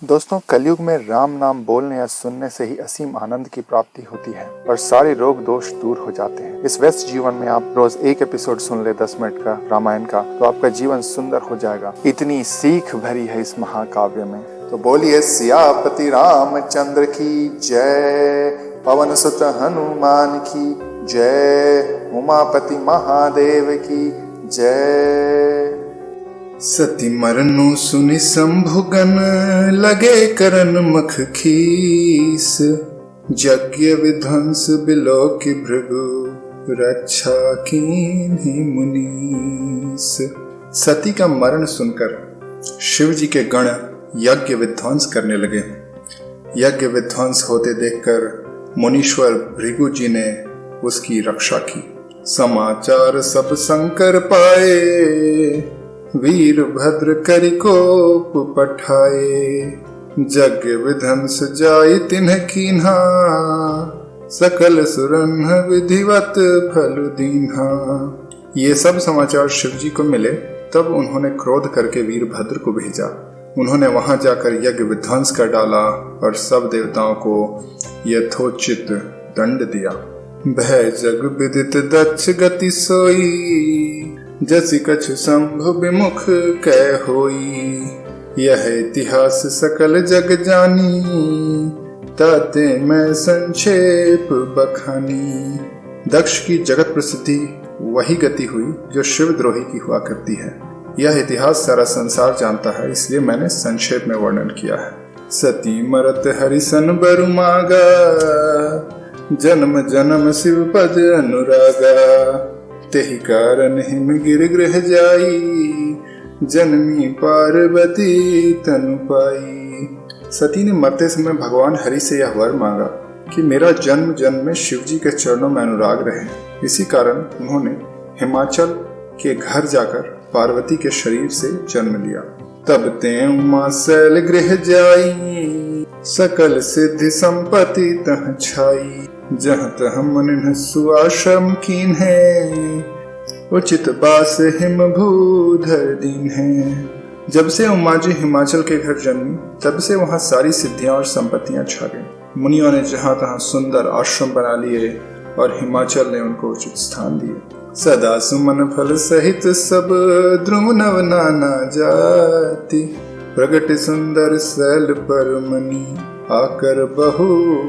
दोस्तों, कलयुग में राम नाम बोलने या सुनने से ही असीम आनंद की प्राप्ति होती है और सारे रोग दोष दूर हो जाते हैं। इस व्यस्त जीवन में आप रोज एक एपिसोड सुन ले 10 मिनट का रामायण का, तो आपका जीवन सुंदर हो जाएगा। इतनी सीख भरी है इस महाकाव्य में। तो बोलिए सियापति रामचंद्र की जय, पवन सुत हनुमान की जय, उमापति महादेव की जय। सती मरनु सुनि शंभुगन, लगे करन मख खीस। यज्ञ विध्वंस बिलोक भृगु, रक्षा कीन्हि मुनीस। सती का मरण सुनकर शिव जी के गण यज्ञ विध्वंस करने लगे। यज्ञ विध्वंस होते देखकर मुनीश्वर भृगु जी ने उसकी रक्षा की। समाचार सब शंकर पाए, वीरभद्र करि कोप पठाए। यज्ञ विध्वंस जाय तिन्ह कीन्हा, सकल सुरन विधिवत फल दीन्हा। ये सब समाचार शिव जी को मिले, तब उन्होंने क्रोध करके वीरभद्र को भेजा। उन्होंने वहां जाकर यज्ञ विध्वंस कर डाला और सब देवताओं को यथोचित दंड दिया। भय जग विदित दक्ष गति सोई, जसि कछु शंभु विमुख कह होई। यह इतिहास सकल जग जानी, ताते मैं संक्षेप बखानी। दक्ष की जगत प्रसिद्धि वही गति हुई जो शिवद्रोही की हुआ करती है। यह इतिहास सारा संसार जानता है, इसलिए मैंने संक्षेप में वर्णन किया है। सती मरत हरिसन बरु मागा, जन्म जन्म शिव पद अनुरागा। तेहि कारण हिम गिर गृह जाई, जनमी पार्वती तनु पाई। सती ने मरते समय भगवान हरि से यह वर मांगा कि मेरा जन्म जन्म में शिव जी के चरणों में अनुराग रहे। इसी कारण उन्होंने हिमाचल के घर जाकर पार्वती के शरीर से जन्म लिया। तब ते उमा शैल गृह जाई, सकल सिद्धि संपत्ति तह छाई। जहाँ तह मुनि सुआश्रम कीन है, उचित बास हिम भूधर दीन है। जब से उमा जी हिमाचल के घर जन्मी, तब से वहाँ सारी सिद्धियां और संपत्तियां छा गईं। मुनियों ने जहाँ तहाँ सुंदर आश्रम बना लिए और हिमाचल ने उनको उचित स्थान दिए। सदा सुमन फल सहित सब, द्रुम नव नाना जाति। प्रगट सुंदर शैल पर मनी, आकर बहु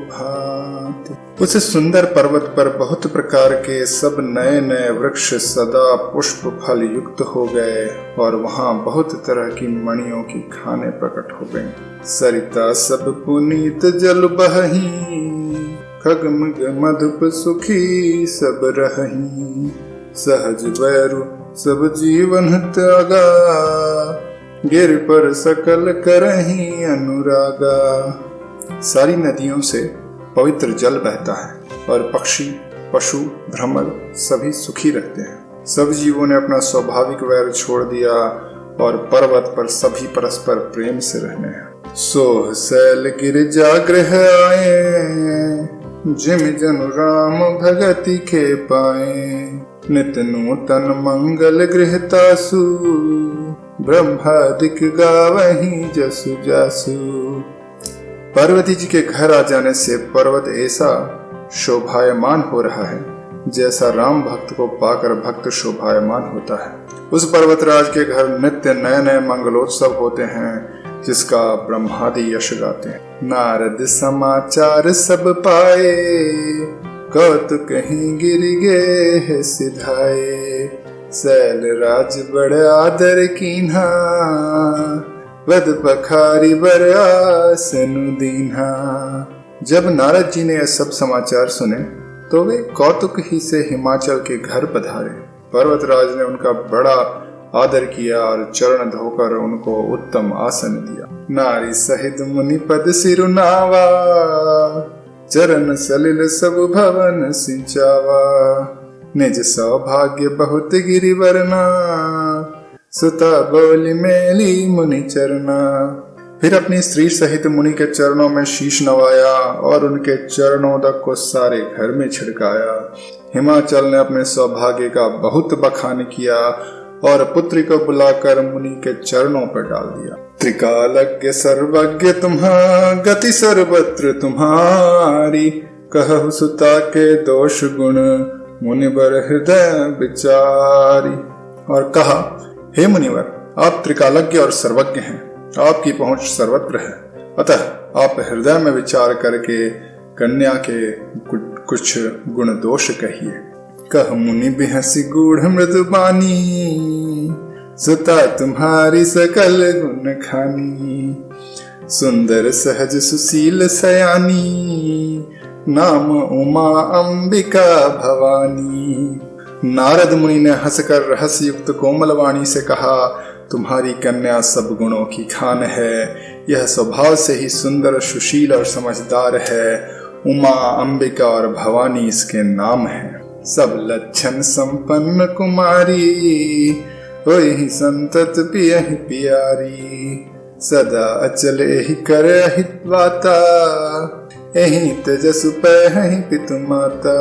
भांति। उस सुंदर पर्वत पर बहुत प्रकार के सब नए नए वृक्ष सदा पुष्प फल युक्त हो गए और वहाँ बहुत तरह की मणियों की खाने प्रकट हो गईं। सरिता सब पुनीत जल बहही, खगमग मधुप सुखी सब रहही। सहज वैरु सब जीवन त्यागा, गिर पर सकल करही अनुरागा। सारी नदियों से पवित्र जल बहता है और पक्षी पशु भ्रमर सभी सुखी रहते हैं। सब जीवों ने अपना स्वाभाविक वैर छोड़ दिया और पर्वत पर सभी परस्पर प्रेम से रहने हैं। सोह शैल गिर जागृह आए, जिम जनु राम भगति के पाए। नित नूतन मंगल गृह तासु, ब्रह्मादिक गावही जसु जासु। पार्वती जी के घर आ जाने से पर्वत ऐसा शोभायमान हो रहा है जैसा राम भक्त को पाकर भक्त शोभायमान होता है। उस पर्वतराज के घर नित्य नए नए मंगलोत्सव होते हैं, जिसका ब्रह्मादि यश गाते हैं। नारद समाचार सब पाए, कौतुक कहीं गिर गे सिधाए। शैल राज बड़ आदर कीन्हा, वद पखारी बर आसनु दीन्हा। जब नारद जी ने यह सब समाचार सुने, तो वे कौतुक ही से हिमाचल के घर पधारे। पर्वतराज ने उनका बड़ा आदर किया और चरण धोकर उनको उत्तम आसन दिया। नारी सहित मुनि पद सिरुनावा, चरण सलिल सब भवन सिंचावा। निज सौभाग्य बहुत गिरिवरना, सुता बोली मेली मुनि चरना। फिर अपनी स्त्री सहित मुनि के चरणों में शीश नवाया और उनके चरणोदक को सारे घर में छिड़काया। हिमाचल ने अपने सौभाग्य का बहुत बखान किया और पुत्री को बुलाकर मुनि के चरणों पर डाल दिया। त्रिकालज्ञ सर्वज्ञ तुम्हारा, गति सर्वत्र तुम्हारी, कहु सुता के दोष गुण, मुनिवर हृदय विचारी। और कहा, हे मुनिवर, आप त्रिकालज्ञ और सर्वज्ञ हैं, आपकी पहुंच सर्वत्र है, अतः आप हृदय में विचार करके कन्या के कुछ गुण दोष कहिए। कह मुनि बिहसी गूढ़ मृदुबानी, सुता तुम्हारी सकल गुण खानी, सुंदर सहज सुशील सयानी, नाम उमा अंबिका भवानी। नारद मुनि ने हंसकर रहस्य युक्त कोमल वाणी से कहा, तुम्हारी कन्या सब गुणों की खान है, यह स्वभाव से ही सुंदर सुशील और समझदार है। उमा, अंबिका और भवानी इसके नाम हैं। सब लक्षण संपन्न कुमारी, होई संतत पियहि पियारी, सदा अचल एहि कर हित वाता, एहि तेजसु पैहि पितु माता।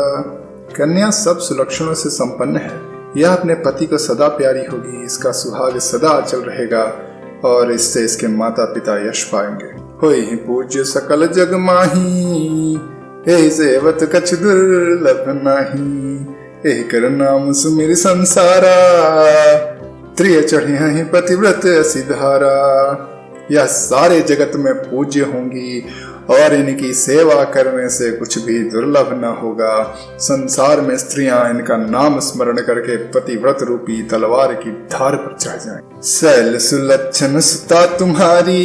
कन्या सब सुलक्षणों से संपन्न है, यह अपने पति को सदा प्यारी होगी, इसका सुहाग सदा अचल रहेगा और इससे इसके माता पिता यश पाएंगे। होई ही पूज्य सकल जग माही, एहि सेवत कछ दुर्लभ नाही, एहि कर नाम सुमिर संसारा, त्रिय चढ़े ही पतिव्रत सिधारा। यह सारे जगत में पूज्य होंगी और इनकी सेवा करने से कुछ भी दुर्लभ न होगा। संसार में स्त्रियां इनका नाम स्मरण करके पतिव्रत रूपी तलवार की धार पर चढ़ जाएं। शैल सुलक्षण सुता तुम्हारी,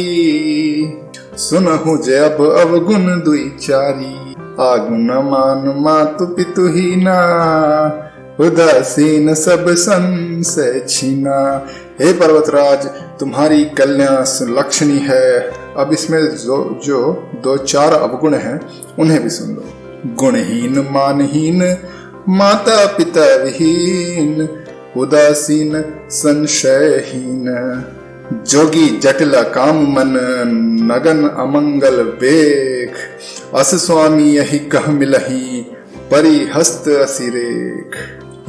सुनहु जय अब अवगुण दुई चारी, आगुन मान मातु पितु हीना, उदासीन सब संशय छीना। हे पर्वतराज, तुम्हारी कन्या सुलक्षणी है। अब इसमें जो दो चार अवगुण हैं उन्हें भी सुन लो। गुणहीन मानहीन, माता पिता विहीन, उदासीन संशयहीन, जोगी जटिल काम मन, नगन अमंगल बेख, अस स्वामी यही कह मिलही, परिहस्त असिरेख।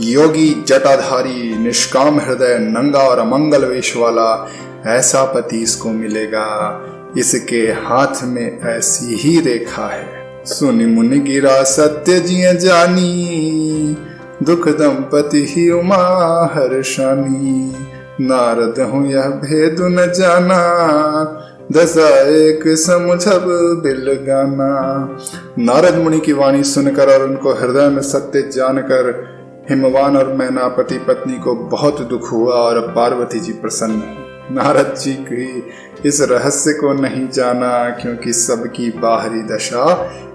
योगी जटाधारी, निष्काम हृदय, नंगा और अमंगल वेश वाला, ऐसा पति इसको मिलेगा, इसके हाथ में ऐसी ही रेखा है। सुनि मुनि गिरा सत्य जिय जानी, दुख दंपति ही उमा हर्षानी, नारद हूँ यह भेद न जाना, दशा एक समुझब बिल गाना। नारद मुनि की वाणी सुनकर और उनको हृदय में सत्य जानकर हिमवान और मैनापति पत्नी को बहुत दुख हुआ और पार्वती जी प्रसन्न। नारद जी की इस रहस्य को नहीं जाना, क्योंकि सबकी बाहरी दशा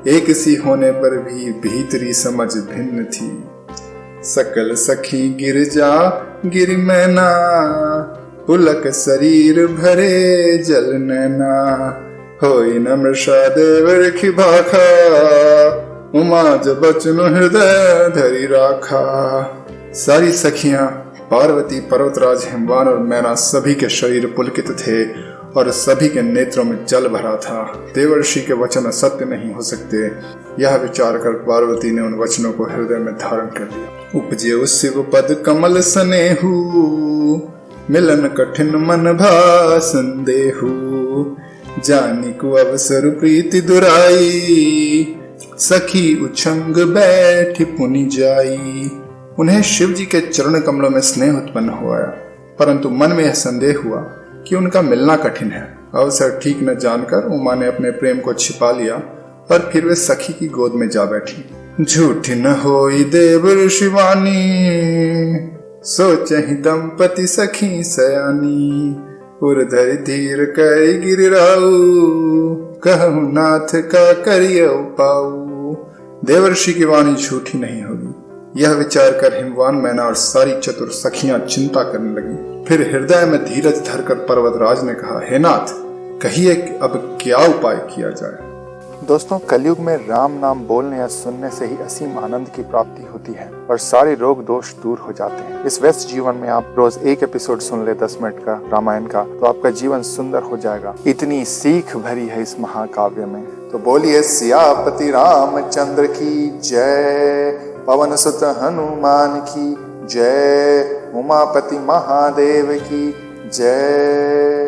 एक सी होने पर भी भीतरी समझ भिन्न थी। सकल सखी गिरजा गिर मैना, पुलक शरीर भरे जल नैना, होई न मृषा देवर की भाखा, उमा जब बचनु हृदय धरी राखा। सारी सखियां पार्वती, पर्वतराज, हिमवान और मैना सभी के शरीर पुलकित थे और सभी के नेत्रों में जल भरा था। देवर्षि के वचन असत्य नहीं हो सकते, यह विचार कर पार्वती ने उन वचनों को हृदय में धारण कर लिया। उपजे शिव पद कमल सनेहू, मिलन कठिन मन भा संदेहू, जानी को अवसर प्रीति दुराई, सखी उछंग बैठ पुनि जाई। उन्हें शिव जी के चरण कमलों में स्नेह उत्पन्न हुआ, परंतु मन में यह संदेह हुआ कि उनका मिलना कठिन है। अवसर ठीक न जानकर उमा ने अपने प्रेम को छिपा लिया और फिर वे सखी की गोद में जा बैठी। झूठी न होई देव ऋषिवानी, सोचहि दंपति सखी सयानी, उर्धर धीर कई गिरिराऊ, कहु नाथ का करिय पाऊ। देवर्षि की वाणी झूठी नहीं होगी, यह विचार कर हिमवान, मैना और सारी चतुर सखियां चिंता करने लगी। फिर हृदय में धीरज धरकर पर्वतराज ने कहा, हे नाथ, कहिए अब क्या उपाय किया जाए। दोस्तों, कलयुग में राम नाम बोलने या सुनने से ही असीम आनंद की प्राप्ति होती है और सारे रोग दोष दूर हो जाते हैं। इस व्यस्त जीवन में आप रोज एक एपिसोड सुन ले 10 मिनट का रामायण का, तो आपका जीवन सुंदर हो जाएगा। इतनी सीख भरी है इस महाकाव्य में। तो बोलिए सियापति रामचंद्र की जय, पवन सुत हनुमान की जय, उमापति महादेव की जय।